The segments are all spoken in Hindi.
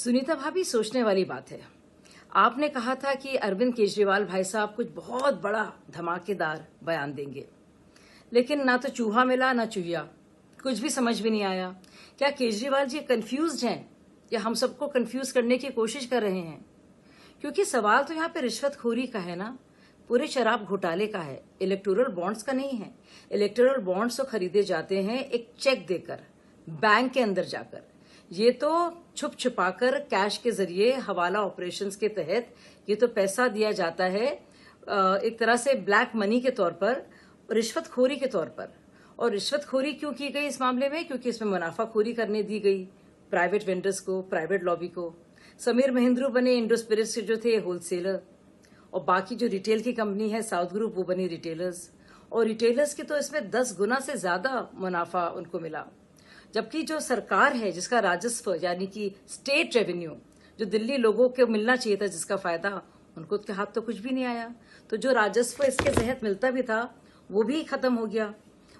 सुनीता भाभी, सोचने वाली बात है। आपने कहा था कि अरविंद केजरीवाल भाई साहब कुछ बहुत बड़ा धमाकेदार बयान देंगे, लेकिन ना तो चूहा मिला ना चूहिया, कुछ भी समझ में नहीं आया। क्या केजरीवाल जी कंफ्यूज्ड हैं या हम सबको कंफ्यूज करने की कोशिश कर रहे हैं? क्योंकि सवाल तो यहाँ पे रिश्वतखोरी का है ना, पूरे शराब घोटाले का है, इलेक्टोरल बॉन्ड्स का नहीं है। इलेक्टोरल बॉन्ड्स तो खरीदे जाते हैं एक चेक देकर, बैंक के अंदर जाकर। ये तो छुप छुपाकर कैश के जरिए हवाला ऑपरेशंस के तहत ये तो पैसा दिया जाता है, एक तरह से ब्लैक मनी के तौर पर, रिश्वतखोरी के तौर पर। और रिश्वतखोरी क्यों की गई इस मामले में? क्योंकि इसमें मुनाफाखोरी करने दी गई प्राइवेट वेंडर्स को, प्राइवेट लॉबी को। समीर महेंद्रू बने इंडो स्पिरिट्स के जो थे होलसेलर, और बाकी जो रिटेल की कंपनी है साउथ ग्रुप, वो बनी रिटेलर्स। और रिटेलर्स की तो इसमें 10 गुना से ज्यादा मुनाफा उनको मिला। जबकि जो सरकार है, जिसका राजस्व यानी कि स्टेट रेवेन्यू जो दिल्ली लोगों को मिलना चाहिए था, जिसका फायदा, उनको के हाथ तो कुछ भी नहीं आया। तो जो राजस्व इसके तहत मिलता भी था वो भी खत्म हो गया,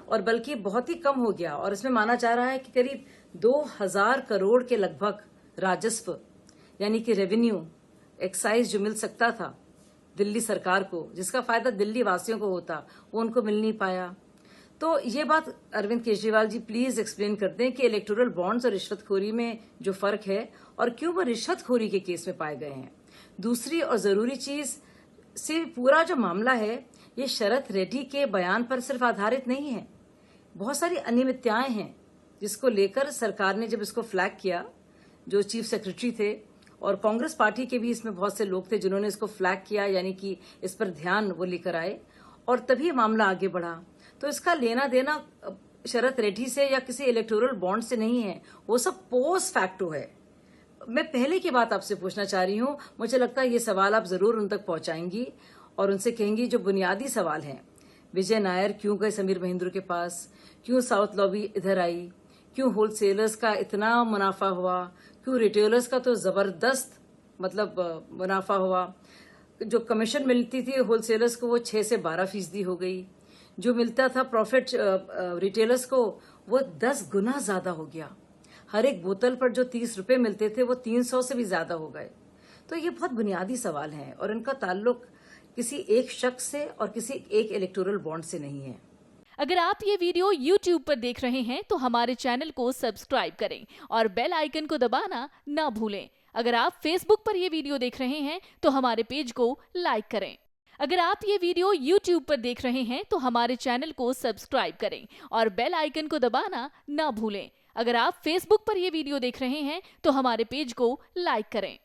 और बल्कि बहुत ही कम हो गया। और इसमें माना जा रहा है कि करीब 2000 करोड़ के लगभग राजस्व यानी कि रेवेन्यू, एक्साइज जो मिल सकता था दिल्ली सरकार को, जिसका फायदा दिल्ली वासियों को होता, वो उनको मिल नहीं पाया। तो ये बात अरविंद केजरीवाल जी प्लीज एक्सप्लेन कर दें कि इलेक्टोरल बॉन्ड्स और रिश्वतखोरी में जो फर्क है और क्यों वो रिश्वतखोरी के केस में पाए गए हैं। दूसरी और जरूरी चीज से पूरा जो मामला है, ये शरद रेड्डी के बयान पर सिर्फ आधारित नहीं है। बहुत सारी अनियमितताएं हैं जिसको लेकर सरकार ने जब इसको फ्लैग किया, जो चीफ सेक्रेटरी थे और कांग्रेस पार्टी के भी इसमें बहुत से लोग थे जिन्होंने इसको फ्लैग किया, यानी कि इस पर ध्यान वो लेकर आए, और तभी मामला आगे बढ़ा। तो इसका लेना देना शरद रेड्डी से या किसी इलेक्टोरल बॉन्ड से नहीं है, वो सब पोस्ट फैक्टो है। मैं पहले की बात आपसे पूछना चाह रही हूं, मुझे लगता है ये सवाल आप जरूर उन तक पहुंचाएंगी और उनसे कहेंगी जो बुनियादी सवाल हैं। विजय नायर क्यों गए समीर महेंद्रू के पास? क्यों साउथ लॉबी इधर आई? क्यों होलसेलर्स का इतना मुनाफा हुआ? क्यों रिटेलर्स का तो जबरदस्त मुनाफा हुआ? जो कमीशन मिलती थी होलसेलर्स को वो 6 से 12% हो गई। जो मिलता था प्रॉफिट रिटेलर्स को वो 10 गुना ज्यादा हो गया। हर एक बोतल पर जो 30 रुपए मिलते थे वो 300 से भी ज्यादा हो गए। तो ये बहुत बुनियादी सवाल हैं और इनका ताल्लुक किसी एक शख्स से और किसी एक इलेक्टोरल बॉन्ड से नहीं है। अगर आप ये वीडियो YouTube पर देख रहे हैं तो हमारे चैनल को सब्सक्राइब करें और बेल आइकन को दबाना ना भूलें। अगर आप Facebook पर ये वीडियो देख रहे हैं तो हमारे पेज को लाइक करें। अगर आप ये वीडियो YouTube पर देख रहे हैं तो हमारे चैनल को सब्सक्राइब करें और बेल आइकन को दबाना ना भूलें। अगर आप Facebook पर ये वीडियो देख रहे हैं तो हमारे पेज को लाइक करें।